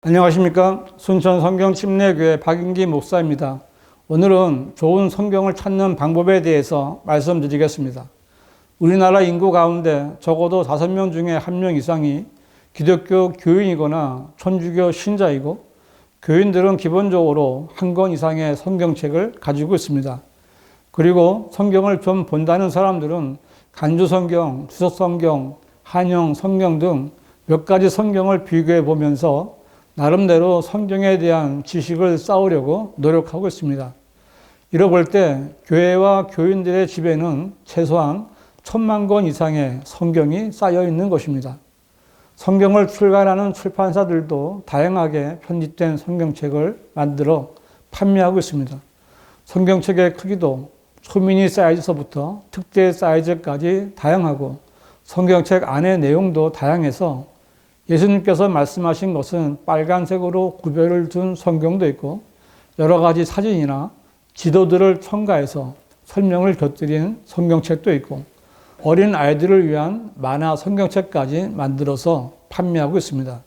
안녕하십니까. 순천 성경침례교회 박인기 목사입니다. 오늘은 좋은 성경을 찾는 방법에 대해서 말씀드리겠습니다. 우리나라 인구 가운데 적어도 5명 중에 1명 이상이 기독교 교인이거나 천주교 신자이고, 교인들은 기본적으로 한 권 이상의 성경책을 가지고 있습니다. 그리고 성경을 좀 본다는 사람들은 간주성경, 주석성경, 한영성경 등 몇 가지 성경을 비교해 보면서 나름대로 성경에 대한 지식을 쌓으려고 노력하고 있습니다. 이러 볼 때 교회와 교인들의 집에는 최소한 1000만 권 이상의 성경이 쌓여 있는 것입니다. 성경을 출간하는 출판사들도 다양하게 편집된 성경책을 만들어 판매하고 있습니다. 성경책의 크기도 초미니 사이즈서부터 특대 사이즈까지 다양하고, 성경책 안의 내용도 다양해서 예수님께서 말씀하신 것은 빨간색으로 구별을 둔 성경도 있고, 여러 가지 사진이나 지도들을 첨가해서 설명을 곁들인 성경책도 있고, 어린 아이들을 위한 만화 성경책까지 만들어서 판매하고 있습니다.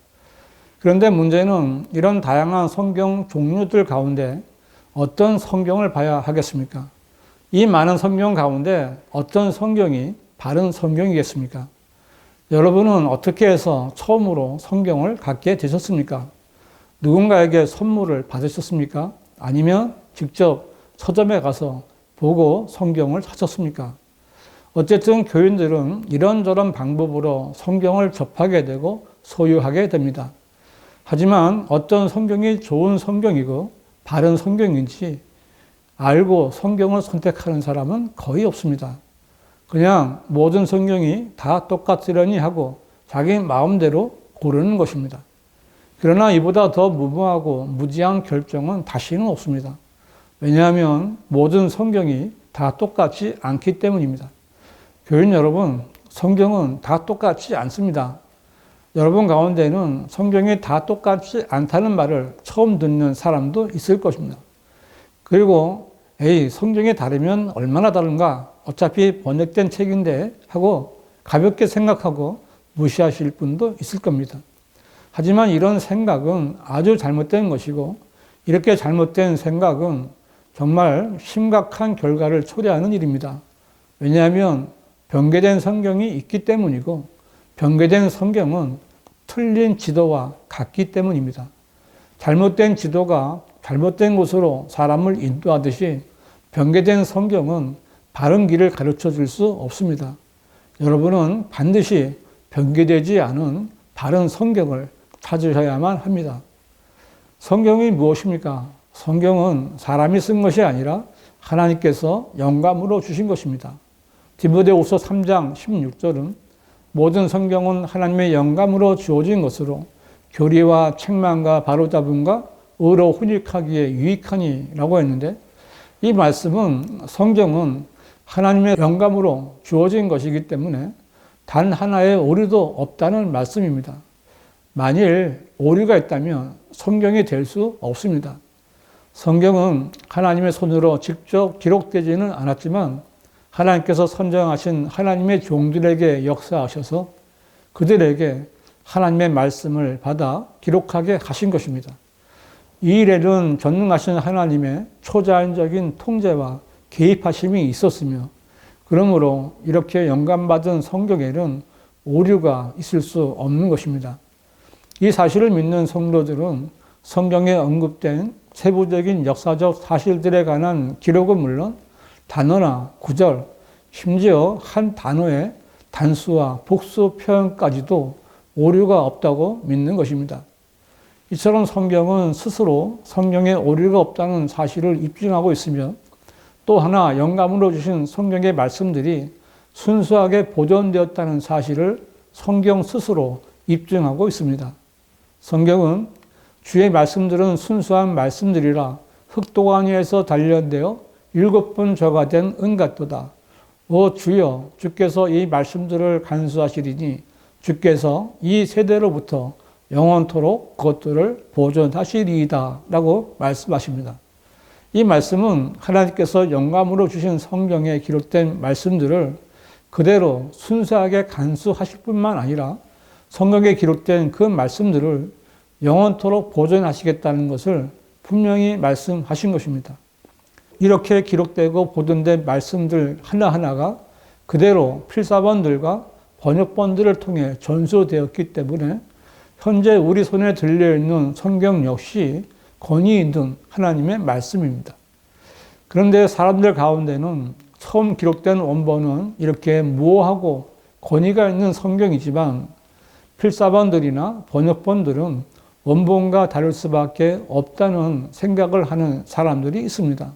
그런데 문제는 이런 다양한 성경 종류들 가운데 어떤 성경을 봐야 하겠습니까? 이 많은 성경 가운데 어떤 성경이 바른 성경이겠습니까? 여러분은 어떻게 해서 처음으로 성경을 갖게 되셨습니까? 누군가에게 선물을 받으셨습니까? 아니면 직접 서점에 가서 보고 성경을 사셨습니까? 어쨌든 교인들은 이런저런 방법으로 성경을 접하게 되고 소유하게 됩니다. 하지만 어떤 성경이 좋은 성경이고 바른 성경인지 알고 성경을 선택하는 사람은 거의 없습니다. 그냥 모든 성경이 다 똑같으려니 하고 자기 마음대로 고르는 것입니다. 그러나 이보다 더 무모하고 무지한 결정은 다시는 없습니다. 왜냐하면 모든 성경이 다 똑같지 않기 때문입니다. 교인 여러분, 성경은 다 똑같지 않습니다. 여러분 가운데는 성경이 다 똑같지 않다는 말을 처음 듣는 사람도 있을 것입니다. 그리고 성경이 다르면 얼마나 다른가? 어차피 번역된 책인데 하고 가볍게 생각하고 무시하실 분도 있을 겁니다. 하지만 이런 생각은 아주 잘못된 것이고, 이렇게 잘못된 생각은 정말 심각한 결과를 초래하는 일입니다. 왜냐하면 변개된 성경이 있기 때문이고, 변개된 성경은 틀린 지도와 같기 때문입니다. 잘못된 지도가 잘못된 곳으로 사람을 인도하듯이 변개된 성경은 바른 길을 가르쳐 줄 수 없습니다. 여러분은 반드시 변개되지 않은 바른 성경을 찾으셔야만 합니다. 성경이 무엇입니까? 성경은 사람이 쓴 것이 아니라 하나님께서 영감으로 주신 것입니다. 디모데후서 3장 16절은 모든 성경은 하나님의 영감으로 주어진 것으로 교리와 책망과 바로잡음과 의로 훈육하기에 유익하니 라고 했는데, 이 말씀은 성경은 하나님의 영감으로 주어진 것이기 때문에 단 하나의 오류도 없다는 말씀입니다. 만일 오류가 있다면 성경이 될 수 없습니다. 성경은 하나님의 손으로 직접 기록되지는 않았지만 하나님께서 선정하신 하나님의 종들에게 역사하셔서 그들에게 하나님의 말씀을 받아 기록하게 하신 것입니다. 이 일에는 전능하신 하나님의 초자연적인 통제와 개입하심이 있었으며, 그러므로 이렇게 영감받은 성경에는 오류가 있을 수 없는 것입니다. 이 사실을 믿는 성도들은 성경에 언급된 세부적인 역사적 사실들에 관한 기록은 물론 단어나 구절, 심지어 한 단어의 단수와 복수 표현까지도 오류가 없다고 믿는 것입니다. 이처럼 성경은 스스로 성경에 오류가 없다는 사실을 입증하고 있으며, 또 하나 영감으로 주신 성경의 말씀들이 순수하게 보존되었다는 사실을 성경 스스로 입증하고 있습니다. 성경은 주의 말씀들은 순수한 말씀들이라 흙도가니에서 단련되어 7번 저가 된 은 같도다. 오 주여, 주께서 이 말씀들을 간수하시리니 주께서 이 세대로부터 영원토록 그것들을 보존하시리이다 라고 말씀하십니다. 이 말씀은 하나님께서 영감으로 주신 성경에 기록된 말씀들을 그대로 순수하게 간수하실 뿐만 아니라 성경에 기록된 그 말씀들을 영원토록 보존하시겠다는 것을 분명히 말씀하신 것입니다. 이렇게 기록되고 보존된 말씀들 하나하나가 그대로 필사본들과 번역본들을 통해 전수되었기 때문에 현재 우리 손에 들려있는 성경 역시 권위 있는 하나님의 말씀입니다. 그런데 사람들 가운데는 처음 기록된 원본은 이렇게 모호하고 권위가 있는 성경이지만 필사본들이나 번역본들은 원본과 다를 수밖에 없다는 생각을 하는 사람들이 있습니다.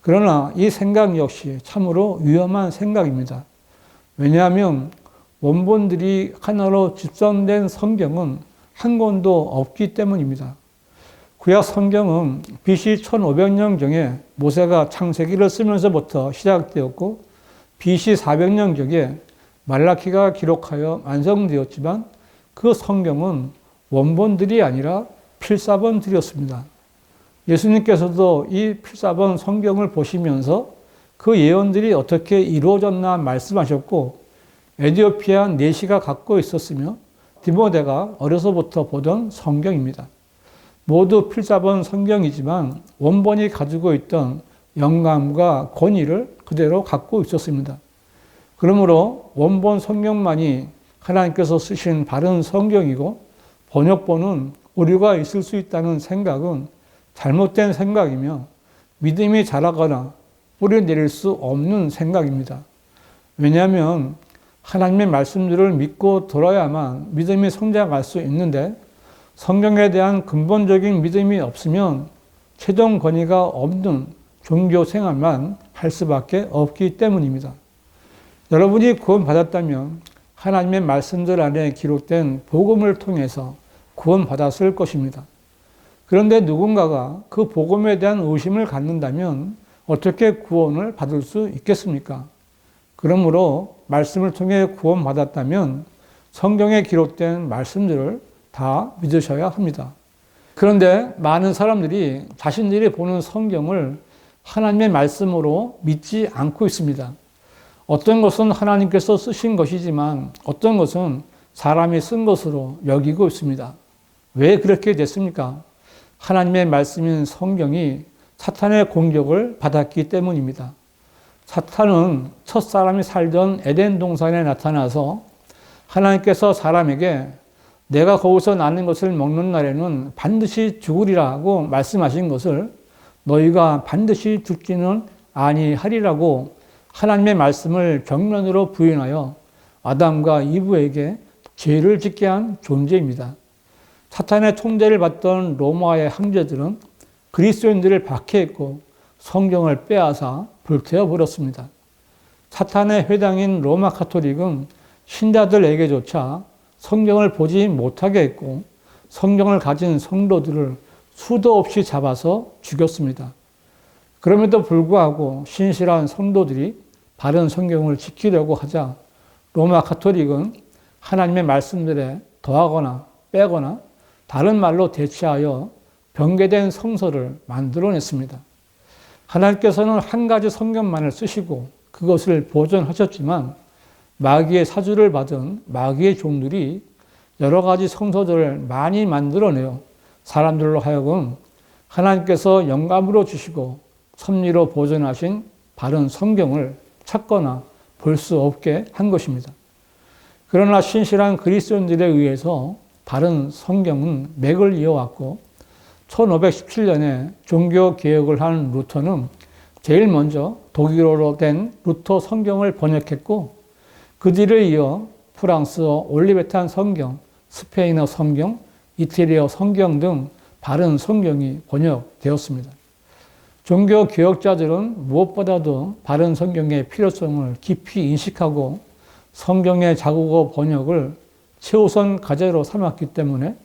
그러나 이 생각 역시 참으로 위험한 생각입니다. 왜냐하면 원본들이 하나로 집성된 성경은 한 권도 없기 때문입니다. 구약 성경은 BC 1500년경에 모세가 창세기를 쓰면서부터 시작되었고 BC 400년경에 말라키가 기록하여 완성되었지만 그 성경은 원본들이 아니라 필사본들이었습니다. 예수님께서도 이 필사본 성경을 보시면서 그 예언들이 어떻게 이루어졌나 말씀하셨고 에티오피아 내시가 갖고 있었으며 디모데가 어려서부터 보던 성경입니다. 모두 필사본 성경이지만 원본이 가지고 있던 영감과 권위를 그대로 갖고 있었습니다. 그러므로 원본 성경만이 하나님께서 쓰신 바른 성경이고 번역본은 오류가 있을 수 있다는 생각은 잘못된 생각이며 믿음이 자라거나 뿌리 내릴 수 없는 생각입니다. 왜냐하면 하나님의 말씀들을 믿고 들어야만 믿음이 성장할 수 있는데 성경에 대한 근본적인 믿음이 없으면 최종 권위가 없는 종교 생활만 할 수밖에 없기 때문입니다. 여러분이 구원받았다면 하나님의 말씀들 안에 기록된 복음을 통해서 구원받았을 것입니다. 그런데 누군가가 그 복음에 대한 의심을 갖는다면 어떻게 구원을 받을 수 있겠습니까? 그러므로 말씀을 통해 구원받았다면 성경에 기록된 말씀들을 다 믿으셔야 합니다. 그런데 많은 사람들이 자신들이 보는 성경을 하나님의 말씀으로 믿지 않고 있습니다. 어떤 것은 하나님께서 쓰신 것이지만 어떤 것은 사람이 쓴 것으로 여기고 있습니다. 왜 그렇게 됐습니까? 하나님의 말씀인 성경이 사탄의 공격을 받았기 때문입니다. 사탄은 첫 사람이 살던 에덴 동산에 나타나서 하나님께서 사람에게 내가 거기서 나는 것을 먹는 날에는 반드시 죽으리라고 말씀하신 것을 너희가 반드시 죽지는 아니하리라고 하나님의 말씀을 정면으로 부인하여 아담과 이브에게 죄를 짓게 한 존재입니다. 사탄의 통제를 받던 로마의 황제들은 그리스도인들을 박해했고 성경을 빼앗아 불태워 버렸습니다. 사탄의 회당인 로마 가톨릭은 신자들에게조차 성경을 보지 못하게 했고 성경을 가진 성도들을 수도 없이 잡아서 죽였습니다. 그럼에도 불구하고 신실한 성도들이 바른 성경을 지키려고 하자 로마 가톨릭은 하나님의 말씀들에 더하거나 빼거나 다른 말로 대체하여 변개된 성서를 만들어냈습니다. 하나님께서는 한 가지 성경만을 쓰시고 그것을 보존하셨지만 마귀의 사주를 받은 마귀의 종들이 여러 가지 성서들을 많이 만들어내어 사람들로 하여금 하나님께서 영감으로 주시고 섭리로 보존하신 바른 성경을 찾거나 볼 수 없게 한 것입니다. 그러나 신실한 그리스도인들에 의해서 바른 성경은 맥을 이어왔고 1517년에 종교개혁을 한 루터는 제일 먼저 독일어로 된 루터 성경을 번역했고 그 뒤를 이어 프랑스어 올리베탄 성경, 스페인어 성경, 이태리어 성경 등 바른 성경이 번역되었습니다. 종교개혁자들은 무엇보다도 바른 성경의 필요성을 깊이 인식하고 성경의 자국어 번역을 최우선 과제로 삼았기 때문에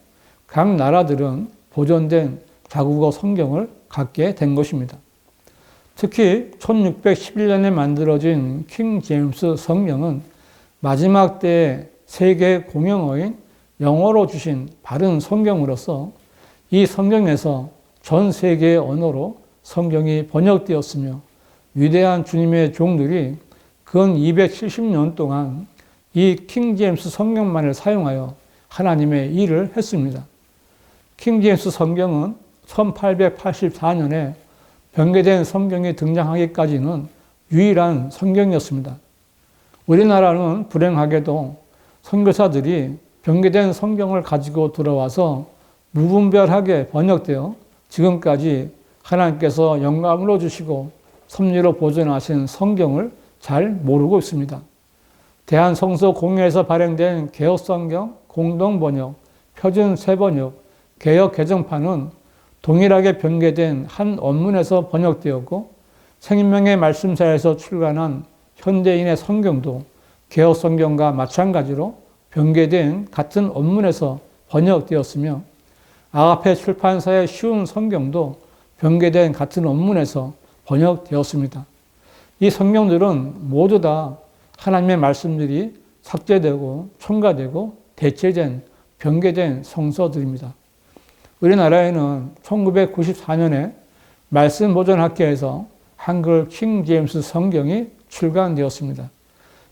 각 나라들은 보존된 자국어 성경을 갖게 된 것입니다. 특히 1611년에 만들어진 킹 제임스 성경은 마지막 때의 세계 공용어인 영어로 주신 바른 성경으로서 이 성경에서 전 세계의 언어로 성경이 번역되었으며 위대한 주님의 종들이 근 270년 동안 이 킹 제임스 성경만을 사용하여 하나님의 일을 했습니다. 킹제임스 성경은 1884년에 변개된 성경이 등장하기까지는 유일한 성경이었습니다. 우리나라는 불행하게도 선교사들이 변개된 성경을 가지고 들어와서 무분별하게 번역되어 지금까지 하나님께서 영감으로 주시고 섭리로 보존하신 성경을 잘 모르고 있습니다. 대한성서공회에서 발행된 개혁성경, 공동번역, 표준새번역, 개혁개정판은 동일하게 변개된 한 원문에서 번역되었고 생명의 말씀사에서 출간한 현대인의 성경도 개혁성경과 마찬가지로 변개된 같은 원문에서 번역되었으며 아가페 출판사의 쉬운 성경도 변개된 같은 원문에서 번역되었습니다. 이 성경들은 모두 다 하나님의 말씀들이 삭제되고 첨가되고 대체된 변개된 성서들입니다. 우리나라에는 1994년에 말씀보존학회에서 한글 킹제임스 성경이 출간되었습니다.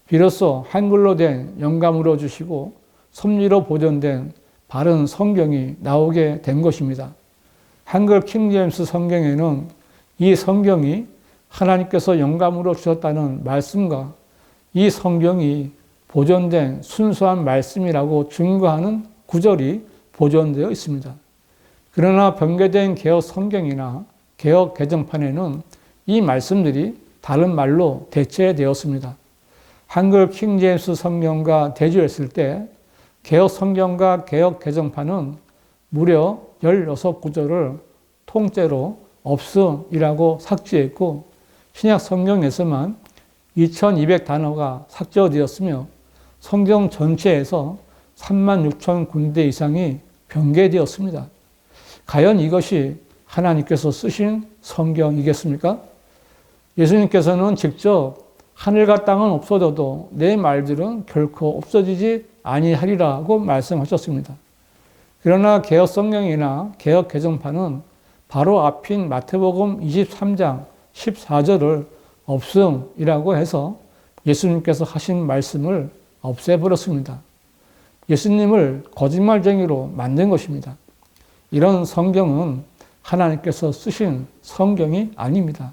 비로소 한글로 된 영감으로 주시고 섭리로 보존된 바른 성경이 나오게 된 것입니다. 한글 킹제임스 성경에는 이 성경이 하나님께서 영감으로 주셨다는 말씀과 이 성경이 보존된 순수한 말씀이라고 증거하는 구절이 보존되어 있습니다. 그러나 변개된 개혁 성경이나 개혁 개정판에는 이 말씀들이 다른 말로 대체되었습니다. 한글 킹제임스 성경과 대조했을 때 개혁 성경과 개혁 개정판은 무려 16구절을 통째로 없음이라고 삭제했고 신약 성경에서만 2200단어가 삭제되었으며 성경 전체에서 36,000군데 이상이 변개되었습니다. 과연 이것이 하나님께서 쓰신 성경이겠습니까? 예수님께서는 직접 하늘과 땅은 없어져도 내 말들은 결코 없어지지 아니하리라고 말씀하셨습니다. 그러나 개혁 성경이나 개혁 개정판은 바로 앞인 마태복음 23장 14절을 없음이라고 해서 예수님께서 하신 말씀을 없애버렸습니다. 예수님을 거짓말쟁이로 만든 것입니다. 이런 성경은 하나님께서 쓰신 성경이 아닙니다.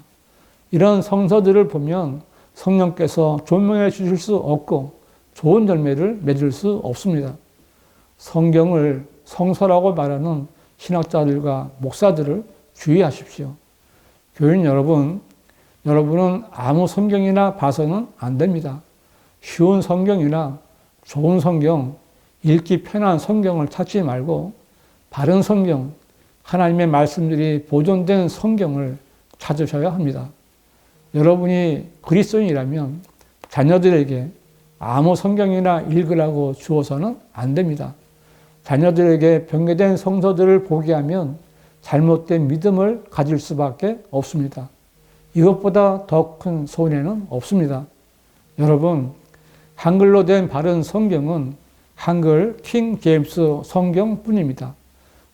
이런 성서들을 보면 성령께서 조명해 주실 수 없고 좋은 열매를 맺을 수 없습니다. 성경을 성서라고 말하는 신학자들과 목사들을 주의하십시오. 교인 여러분, 여러분은 아무 성경이나 봐서는 안 됩니다. 쉬운 성경이나 좋은 성경, 읽기 편한 성경을 찾지 말고 바른 성경, 하나님의 말씀들이 보존된 성경을 찾으셔야 합니다. 여러분이 그리스도인이라면 자녀들에게 아무 성경이나 읽으라고 주어서는 안 됩니다. 자녀들에게 변개된 성서들을 보게 하면 잘못된 믿음을 가질 수밖에 없습니다. 이것보다 더 큰 손해는 없습니다. 여러분, 한글로 된 바른 성경은 한글 킹 제임스 성경뿐입니다.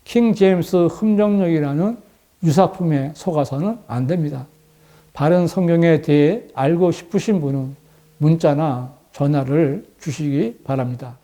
킹 제임스 흠정력이라는 유사품에 속아서는 안 됩니다. 바른 성경에 대해 알고 싶으신 분은 문자나 전화를 주시기 바랍니다.